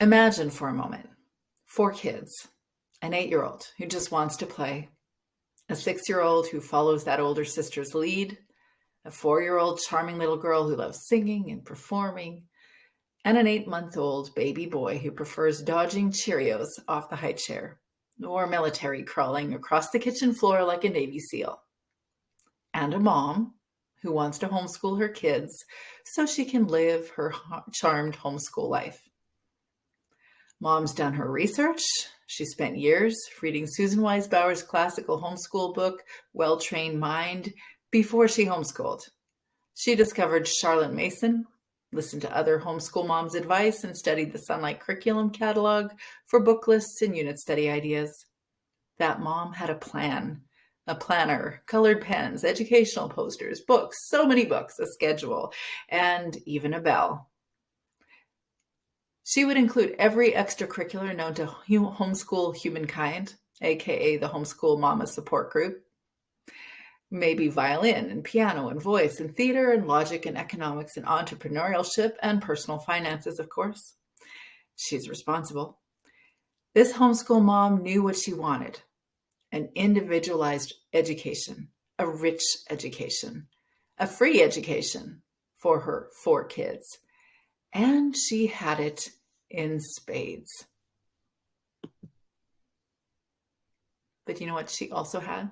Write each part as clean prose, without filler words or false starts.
Imagine for a moment 4 kids, an 8-year-old who just wants to play, a 6-year-old who follows that older sister's lead, a 4-year-old charming little girl who loves singing and performing, and an 8-month-old baby boy who prefers dodging Cheerios off the high chair or military crawling across the kitchen floor like a Navy SEAL, and a mom who wants to homeschool her kids so she can live her charmed homeschool life. Mom's done her research. She spent years reading Susan Wise Bauer's classical homeschool book, Well-Trained Mind, before she homeschooled. She discovered Charlotte Mason, listened to other homeschool moms' advice, and studied the Sunlight curriculum catalog for book lists and unit study ideas. That mom had a plan, a planner, colored pens, educational posters, books, so many books, a schedule, and even a bell. She would include every extracurricular known to homeschool humankind, aka the Homeschool Mama Support Group. Maybe violin and piano and voice and theater and logic and economics and entrepreneurship and personal finances, of course. She's responsible. This homeschool mom knew what she wanted: an individualized education, a rich education, a free education for her 4 kids. And she had it in spades. But you know what she also had?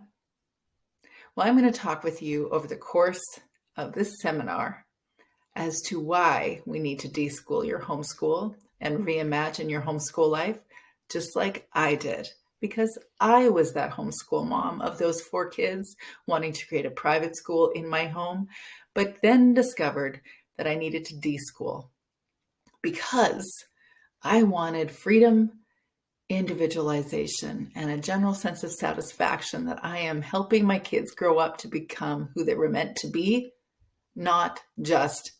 Well, I'm going to talk with you over the course of this seminar as to why we need to deschool your homeschool and reimagine your homeschool life, just like I did, because I was that homeschool mom of those 4 kids wanting to create a private school in my home, but then discovered that I needed to deschool because I wanted freedom, individualization, and a general sense of satisfaction that I am helping my kids grow up to become who they were meant to be, not just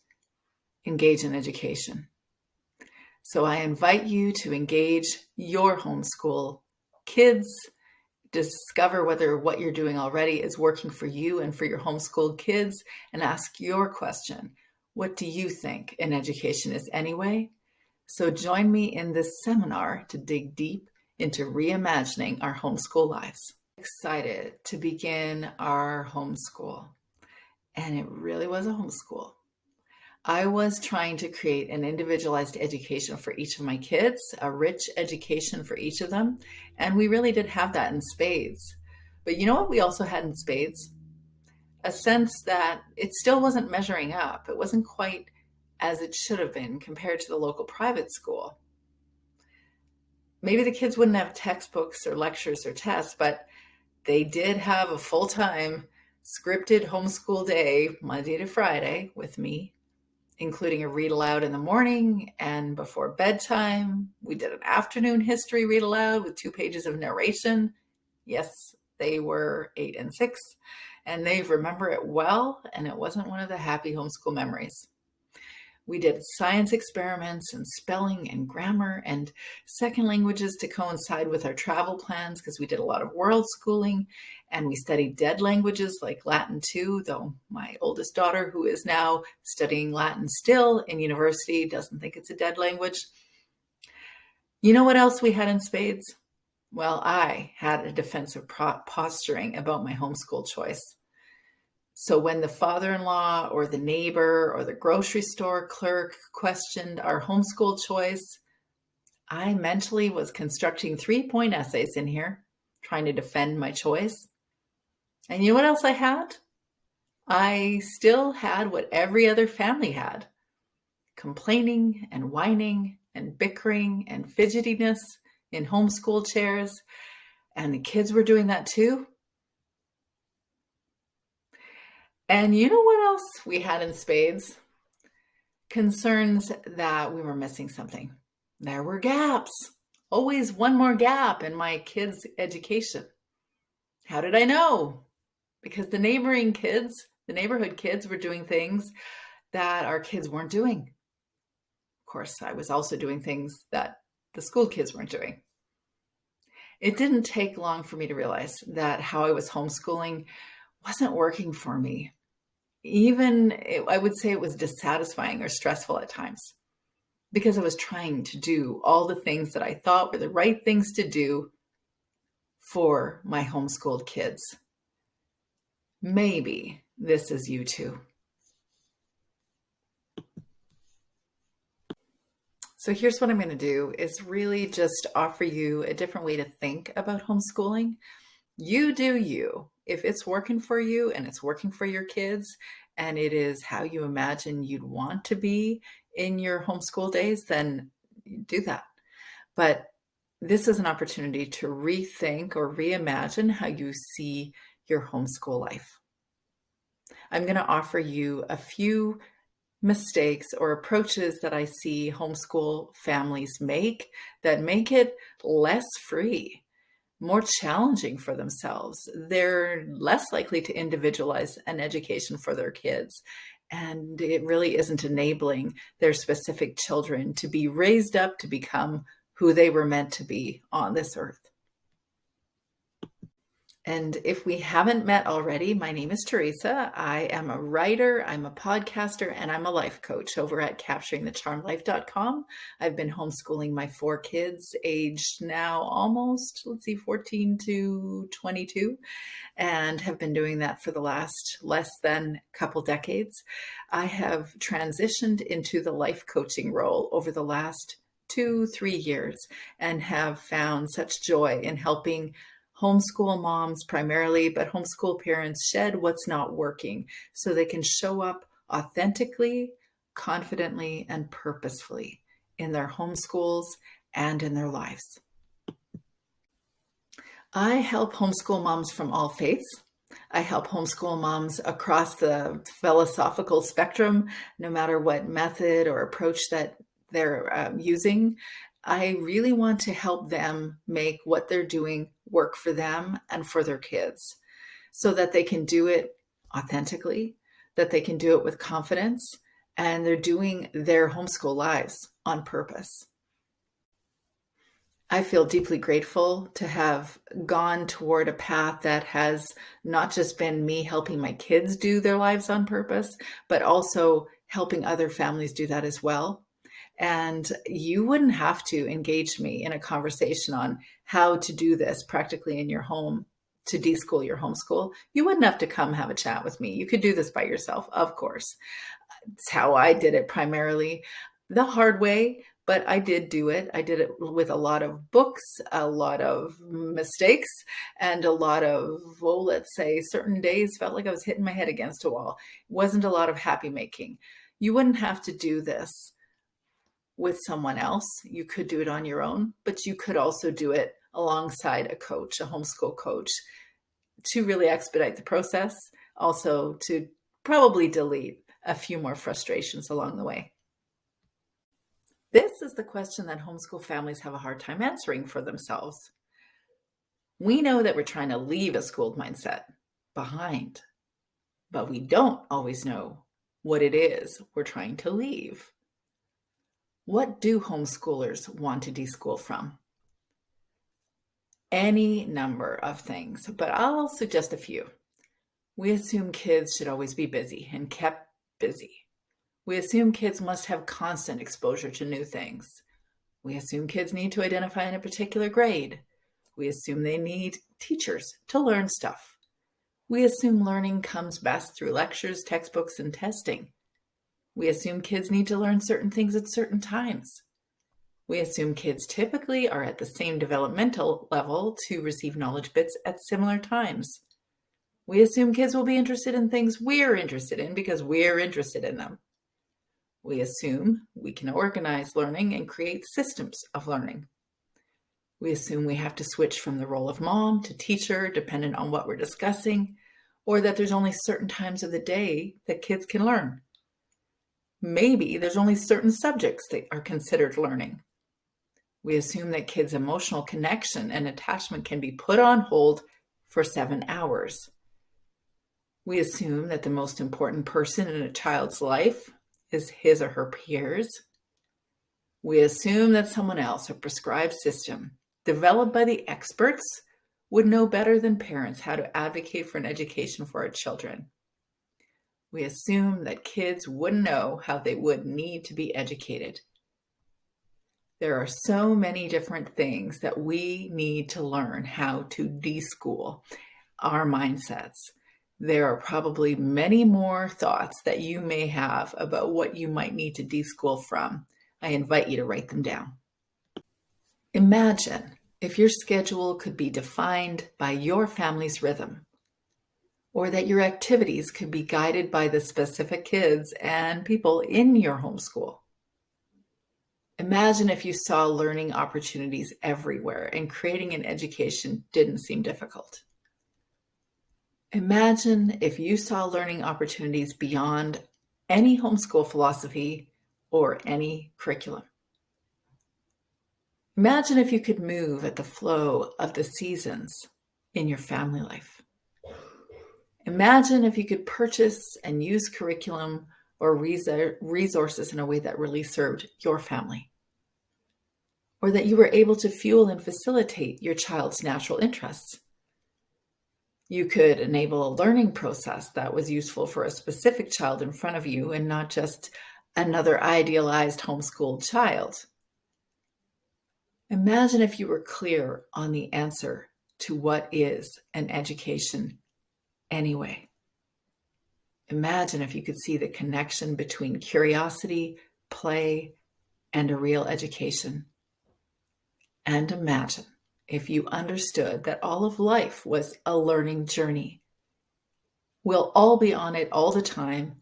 engage in education. So I invite you to engage your homeschool kids, discover whether what you're doing already is working for you and for your homeschooled kids, and ask your question: what do you think an education is anyway? So join me in this seminar to dig deep into reimagining our homeschool lives. Excited to begin our homeschool. And it really was a homeschool. I was trying to create an individualized education for each of my kids, a rich education for each of them. And we really did have that in spades. But you know what we also had in spades? A sense that it still wasn't measuring up. It wasn't quite as it should have been compared to the local private school. Maybe the kids wouldn't have textbooks or lectures or tests, but they did have a full-time scripted homeschool day, Monday to Friday, with me, including a read aloud in the morning and before bedtime. We did an afternoon history read aloud with 2 pages of narration. Yes, they were 8 and 6. And they remember it well, and it wasn't one of the happy homeschool memories. We did science experiments and spelling and grammar and second languages to coincide with our travel plans, because we did a lot of world schooling, and we studied dead languages like Latin too, though my oldest daughter, who is now studying Latin still in university, doesn't think it's a dead language. You know what else we had in spades? Well, I had a defensive posturing about my homeschool choice. So when the father-in-law or the neighbor or the grocery store clerk questioned our homeschool choice, I mentally was constructing 3-point essays in here, trying to defend my choice. And you know what else I had? I still had what every other family had: complaining and whining and bickering and fidgetiness in homeschool chairs. And the kids were doing that too. And you know what else we had in spades? Concerns that we were missing something. There were gaps. Always one more gap in my kids' education. How did I know? Because the neighborhood kids were doing things that our kids weren't doing. Of course, I was also doing things that the school kids weren't doing. It didn't take long for me to realize that how I was homeschooling wasn't working for me. I would say it was dissatisfying or stressful at times. because I was trying to do all the things that I thought were the right things to do for my homeschooled kids. Maybe this is you too. So here's what I'm going to do is really just offer you a different way to think about homeschooling. You do you. If it's working for you and it's working for your kids and it is how you imagine you'd want to be in your homeschool days, then do that. But this is an opportunity to rethink or reimagine how you see your homeschool life. I'm going to offer you a few mistakes or approaches that I see homeschool families make that make it less free, more challenging for themselves. They're less likely to individualize an education for their kids. And it really isn't enabling their specific children to be raised up to become who they were meant to be on this earth. And if we haven't met already, my name is Teresa. I am a writer, I'm a podcaster, and I'm a life coach over at capturingthecharmedlife.com. I've been homeschooling my 4 kids, aged now almost, 14 to 22, and have been doing that for the last less than a couple decades. I have transitioned into the life coaching role over the last 2-3 years and have found such joy in helping homeschool moms primarily, but homeschool parents shed what's not working so they can show up authentically, confidently, and purposefully in their homeschools and in their lives. I help homeschool moms from all faiths. I help homeschool moms across the philosophical spectrum, no matter what method or approach that they're using. I really want to help them make what they're doing work for them and for their kids so that they can do it authentically, that they can do it with confidence, and they're doing their homeschool lives on purpose. I feel deeply grateful to have gone toward a path that has not just been me helping my kids do their lives on purpose, but also helping other families do that as well. And you wouldn't have to engage me in a conversation on how to do this practically in your home to deschool your homeschool. You wouldn't have to come have a chat with me. You could do this by yourself, of course. It's how I did it primarily, the hard way, but I did do it. I did it with a lot of books, a lot of mistakes, and a lot of, let's say, certain days felt like I was hitting my head against a wall. It wasn't a lot of happy making. You wouldn't have to do this with someone else. You could do it on your own, but you could also do it alongside a coach, a homeschool coach, to really expedite the process, also to probably delete a few more frustrations along the way. This is the question that homeschool families have a hard time answering for themselves. We know that we're trying to leave a schooled mindset behind, but we don't always know what it is we're trying to leave. What do homeschoolers want to deschool from? Any number of things, but I'll suggest a few. We assume kids should always be busy and kept busy. We assume kids must have constant exposure to new things. We assume kids need to identify in a particular grade. We assume they need teachers to learn stuff. We assume learning comes best through lectures, textbooks, and testing. We assume kids need to learn certain things at certain times. We assume kids typically are at the same developmental level to receive knowledge bits at similar times. We assume kids will be interested in things we're interested in because we're interested in them. We assume we can organize learning and create systems of learning. We assume we have to switch from the role of mom to teacher, dependent on what we're discussing, or that there's only certain times of the day that kids can learn. Maybe there's only certain subjects that are considered learning. We assume that kids' emotional connection and attachment can be put on hold for 7 hours. We assume that the most important person in a child's life is his or her peers. We assume that someone else, a prescribed system developed by the experts, would know better than parents how to advocate for an education for our children. We assume that kids wouldn't know how they would need to be educated. There are so many different things that we need to learn how to deschool our mindsets. There are probably many more thoughts that you may have about what you might need to deschool from. I invite you to write them down. Imagine if your schedule could be defined by your family's rhythm, or that your activities could be guided by the specific kids and people in your homeschool. Imagine if you saw learning opportunities everywhere and creating an education didn't seem difficult. Imagine if you saw learning opportunities beyond any homeschool philosophy or any curriculum. Imagine if you could move at the flow of the seasons in your family life. Imagine if you could purchase and use curriculum or resources in a way that really served your family, or that you were able to fuel and facilitate your child's natural interests. You could enable a learning process that was useful for a specific child in front of you and not just another idealized homeschooled child. Imagine if you were clear on the answer to what is an education anyway. Imagine if you could see the connection between curiosity, play, and a real education. And imagine if you understood that all of life was a learning journey. We'll all be on it all the time,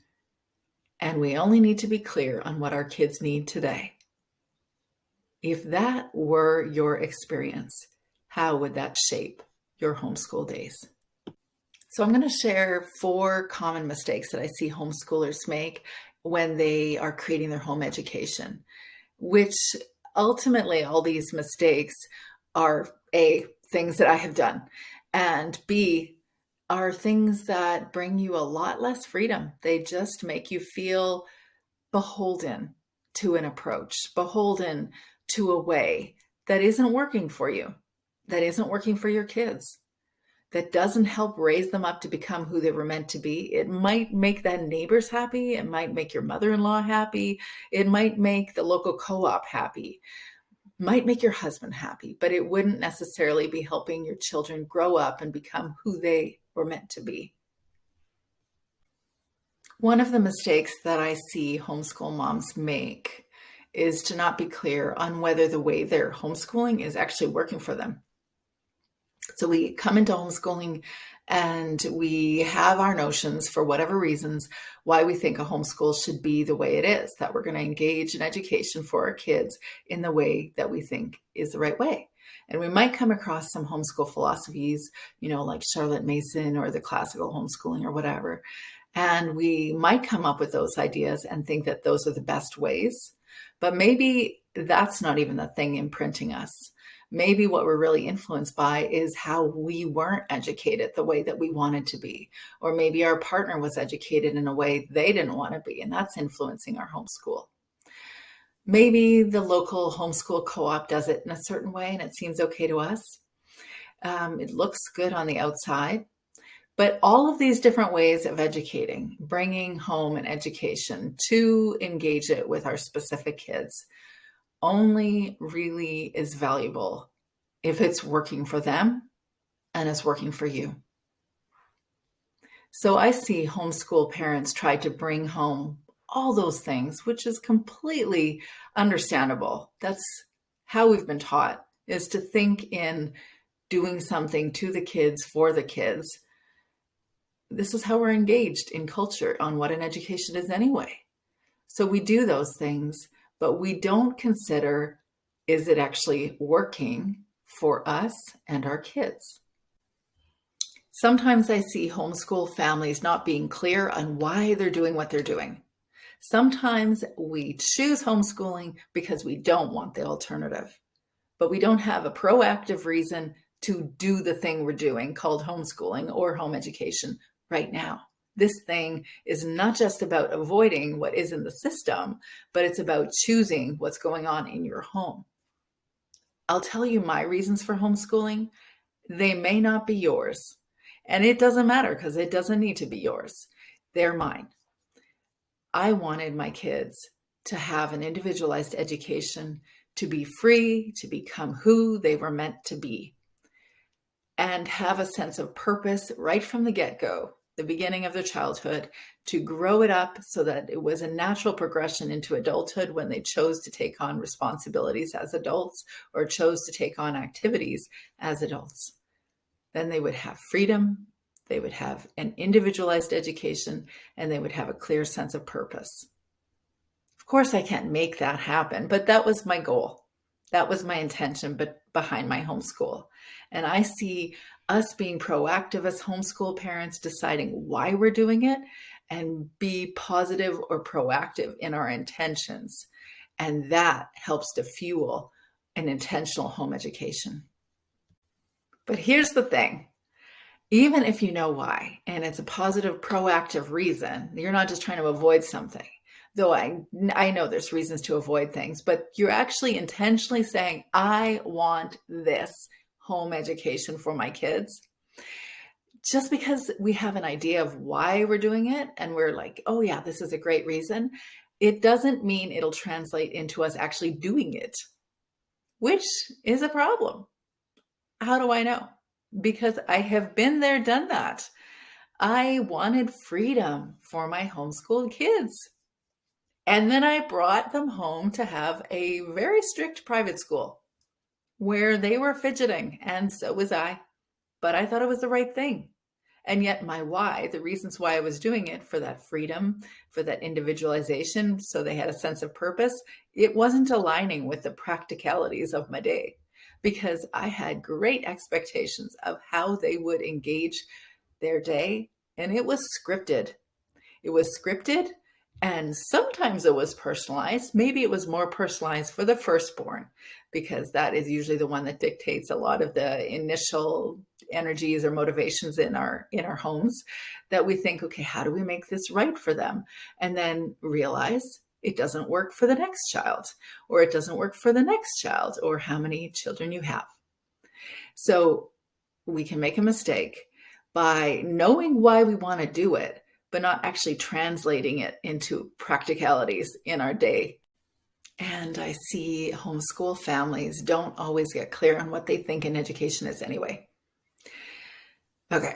and we only need to be clear on what our kids need today. If that were your experience, how would that shape your homeschool days? So I'm going to share 4 common mistakes that I see homeschoolers make when they are creating their home education, which ultimately all these mistakes are A, things that I have done, and B, are things that bring you a lot less freedom. They just make you feel beholden to an approach, beholden to a way that isn't working for you, that isn't working for your kids, that doesn't help raise them up to become who they were meant to be. It might make that neighbors happy. It might make your mother-in-law happy. It might make the local co-op happy. Might make your husband happy, but it wouldn't necessarily be helping your children grow up and become who they were meant to be. One of the mistakes that I see homeschool moms make is to not be clear on whether the way they're homeschooling is actually working for them. So we come into homeschooling and we have our notions, for whatever reasons, why we think a homeschool should be the way it is, that we're going to engage in education for our kids in the way that we think is the right way. And we might come across some homeschool philosophies, like Charlotte Mason or the classical homeschooling or whatever. And we might come up with those ideas and think that those are the best ways. But maybe that's not even the thing imprinting us. Maybe what we're really influenced by is how we weren't educated the way that we wanted to be. Or maybe our partner was educated in a way they didn't want to be, and that's influencing our homeschool. Maybe the local homeschool co-op does it in a certain way and it seems okay to us. It looks good on the outside. But all of these different ways of educating, bringing home an education to engage it with our specific kids, only really is valuable if it's working for them and it's working for you. So I see homeschool parents try to bring home all those things, which is completely understandable. That's how we've been taught, is to think in doing something to the kids for the kids. This is how we're engaged in culture on what an education is anyway. So we do those things, but we don't consider, is it actually working for us and our kids? Sometimes I see homeschool families not being clear on why they're doing what they're doing. Sometimes we choose homeschooling because we don't want the alternative, but we don't have a proactive reason to do the thing we're doing called homeschooling or home education right now. This thing is not just about avoiding what is in the system, but it's about choosing what's going on in your home. I'll tell you my reasons for homeschooling. They may not be yours. And it doesn't matter because it doesn't need to be yours. They're mine. I wanted my kids to have an individualized education, to be free, to become who they were meant to be, and have a sense of purpose right from the get-go, the beginning of their childhood, to grow it up so that it was a natural progression into adulthood when they chose to take on responsibilities as adults or chose to take on activities as adults. Then they would have freedom, they would have an individualized education, and they would have a clear sense of purpose. Of course, I can't make that happen, but that was my goal. That was my intention behind my homeschool. And I see us being proactive as homeschool parents, deciding why we're doing it, and be positive or proactive in our intentions. And that helps to fuel an intentional home education. But here's the thing. Even if you know why, and it's a positive, proactive reason, you're not just trying to avoid something. Though I know there's reasons to avoid things, but you're actually intentionally saying, I want this home education for my kids. Just because we have an idea of why we're doing it and we're like, oh yeah, this is a great reason, it doesn't mean it'll translate into us actually doing it, which is a problem. How do I know? Because I have been there, done that. I wanted freedom for my homeschooled kids. And then I brought them home to have a very strict private school where they were fidgeting, and so was I. But I thought it was the right thing. And yet my why, the reasons why I was doing it, for that freedom, for that individualization, so they had a sense of purpose, it wasn't aligning with the practicalities of my day, because I had great expectations of how they would engage their day, and it was scripted. It was scripted, and sometimes it was personalized. Maybe it was more personalized for the firstborn, because that is usually the one that dictates a lot of the initial energies or motivations in our homes, that we think, okay, how do we make this right for them? And then realize it doesn't work for the next child, or it doesn't work for the next child, or how many children you have. So we can make a mistake by knowing why we want to do it, but not actually translating it into practicalities in our day. And I see homeschool families don't always get clear on what they think an education is anyway. Okay,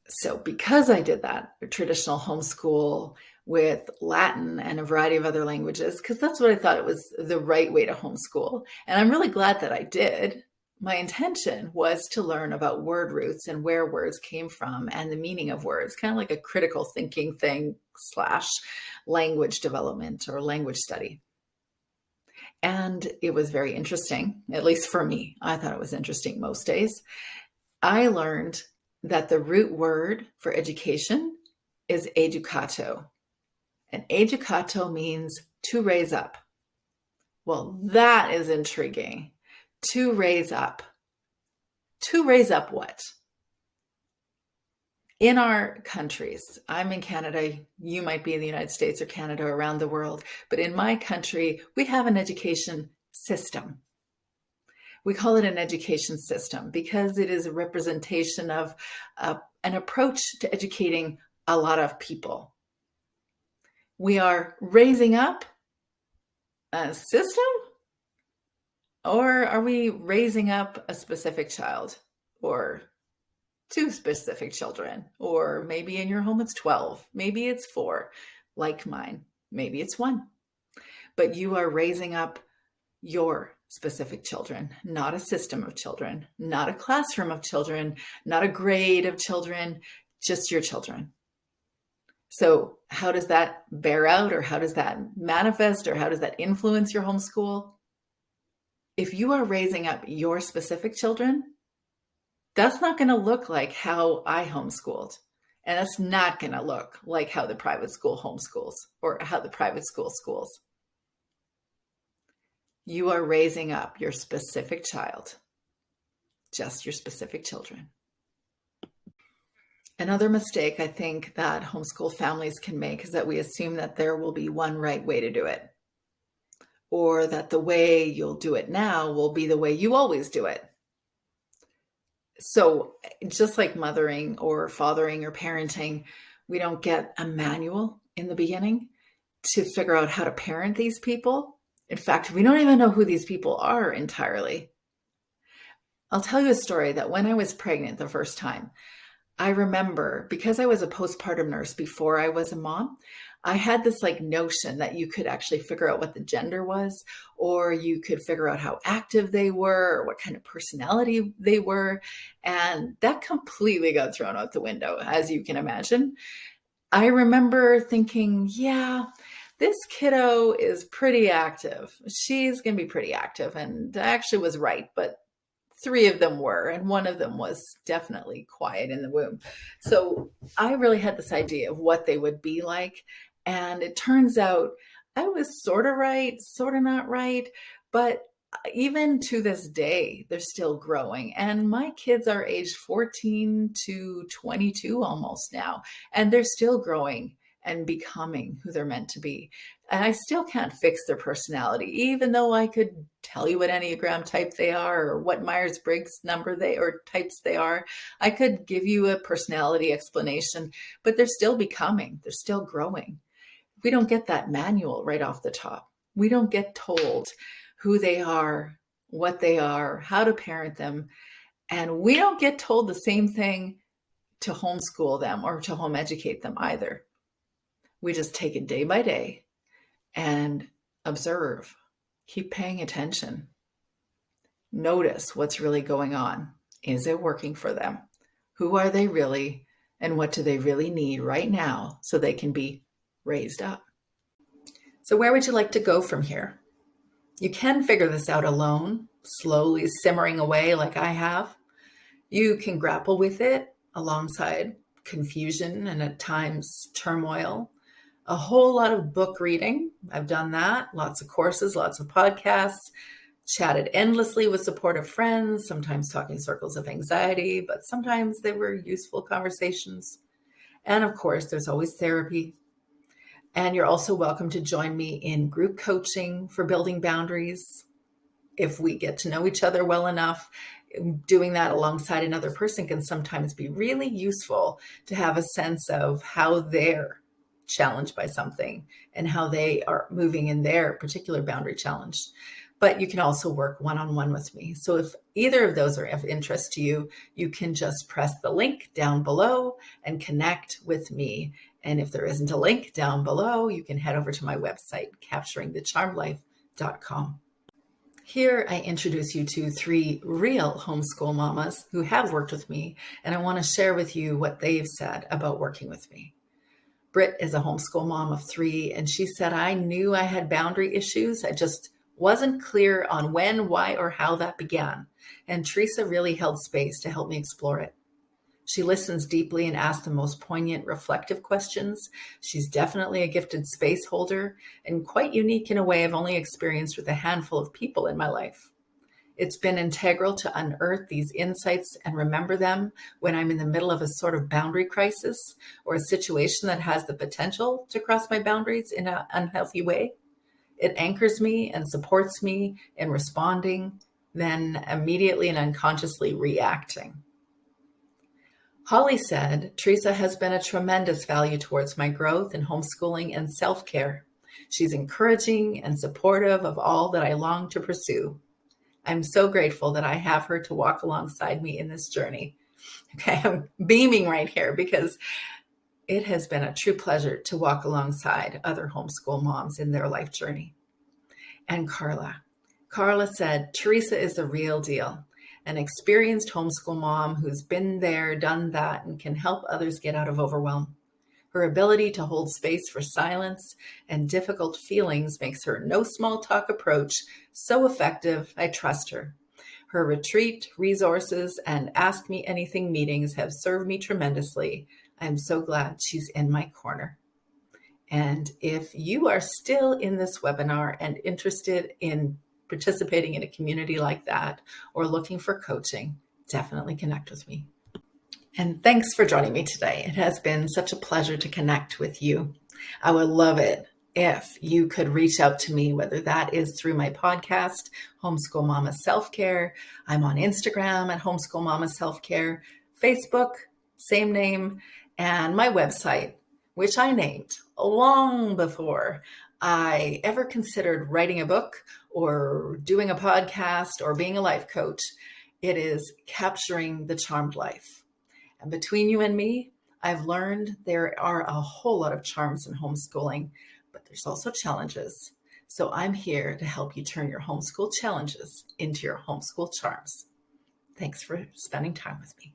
so because I did that, a traditional homeschool with Latin and a variety of other languages, because that's what I thought it was the right way to homeschool. And I'm really glad that I did. My intention was to learn about word roots and where words came from and the meaning of words, kind of like a critical thinking thing / language development or language study. And it was very interesting, at least for me. I thought it was interesting most days. I learned that the root word for education is educato. And educato means to raise up. Well, that is intriguing. To raise up. To raise up what? In our countries, I'm in Canada, you might be in the United States or Canada, or around the world, but in my country, we have an education system. We call it an education system because it is a representation of an approach to educating a lot of people. We are raising up a system, or are we raising up a specific child, or two specific children? Or maybe in your home it's 12, maybe it's 4, like mine, maybe it's 1. But you are raising up your specific children, not a system of children, not a classroom of children, not a grade of children, just your children. So how does that bear out, or how does that manifest, or how does that influence your homeschool? If you are raising up your specific children, that's not going to look like how I homeschooled. And that's not going to look like how the private school homeschools, or how the private school schools. You are raising up your specific child, just your specific children. Another mistake I think that homeschool families can make is that we assume that there will be one right way to do it, or that the way you'll do it now will be the way you always do it. So just like mothering or fathering or parenting, we don't get a manual in the beginning to figure out how to parent these people. In fact, we don't even know who these people are entirely. I'll tell you a story that when I was pregnant the first time, I remember, because I was a postpartum nurse before I was a mom, I had this like notion that you could actually figure out what the gender was, or you could figure out how active they were, or what kind of personality they were. And that completely got thrown out the window, as you can imagine. I remember thinking, yeah, this kiddo is pretty active. She's going to be pretty active. And I actually was right, but three of them were, and one of them was definitely quiet in the womb. So I really had this idea of what they would be like. And it turns out I was sort of right, sort of not right. But even to this day, they're still growing. And my kids are aged 14 to 22 almost now, and they're still growing and becoming who they're meant to be. And I still can't fix their personality, even though I could tell you what Enneagram type they are or what Myers-Briggs number they or types they are. I could give you a personality explanation, but they're still becoming, they're still growing. We don't get that manual right off the top. We don't get told who they are, what they are, how to parent them. And we don't get told the same thing to homeschool them or to home educate them either. We just take it day by day and observe, keep paying attention. Notice what's really going on. Is it working for them? Who are they really? And what do they really need right now so they can be raised up? So where would you like to go from here? You can figure this out alone, slowly simmering away like I have. You can grapple with it alongside confusion and at times turmoil. A whole lot of book reading. I've done that. Lots of courses, lots of podcasts, chatted endlessly with supportive friends, sometimes talking circles of anxiety, but sometimes they were useful conversations. And of course, there's always therapy. And you're also welcome to join me in group coaching for building boundaries. If we get to know each other well enough, doing that alongside another person can sometimes be really useful to have a sense of how they're challenged by something and how they are moving in their particular boundary challenge. But you can also work one-on-one with me. So if either of those are of interest to you, you can just press the link down below and connect with me. And if there isn't a link down below, you can head over to my website, capturingthecharmedlife.com. Here I introduce you to three real homeschool mamas who have worked with me, and I want to share with you what they've said about working with me. Britt is a homeschool mom of three, and she said, I knew I had boundary issues. I just wasn't clear on when, why, or how that began. And Teresa really held space to help me explore it. She listens deeply and asks the most poignant, reflective questions. She's definitely a gifted space holder and quite unique in a way I've only experienced with a handful of people in my life. It's been integral to unearth these insights and remember them when I'm in the middle of a sort of boundary crisis or a situation that has the potential to cross my boundaries in an unhealthy way. It anchors me and supports me in responding, then immediately and unconsciously reacting. Holly said, Teresa has been a tremendous value towards my growth in homeschooling and self-care. She's encouraging and supportive of all that I long to pursue. I'm so grateful that I have her to walk alongside me in this journey. Okay, I'm beaming right here because it has been a true pleasure to walk alongside other homeschool moms in their life journey. And Carla said, Teresa is the real deal. An experienced homeschool mom who's been there, done that, and can help others get out of overwhelm. Her ability to hold space for silence and difficult feelings makes her no small talk approach so effective. I trust her. Her retreat, resources, and Ask Me Anything meetings have served me tremendously. I'm so glad she's in my corner. And if you are still in this webinar and interested in participating in a community like that or looking for coaching, definitely connect with me. And thanks for joining me today. It has been such a pleasure to connect with you. I would love it if you could reach out to me, whether that is through my podcast, Homeschool Mama Self-Care. I'm on Instagram at Homeschool Mama Self-Care, Facebook, same name, and my website, which I named long before I ever considered writing a book or doing a podcast or being a life coach, it is capturing the charmed life. And between you and me, I've learned there are a whole lot of charms in homeschooling, but there's also challenges. So I'm here to help you turn your homeschool challenges into your homeschool charms. Thanks for spending time with me.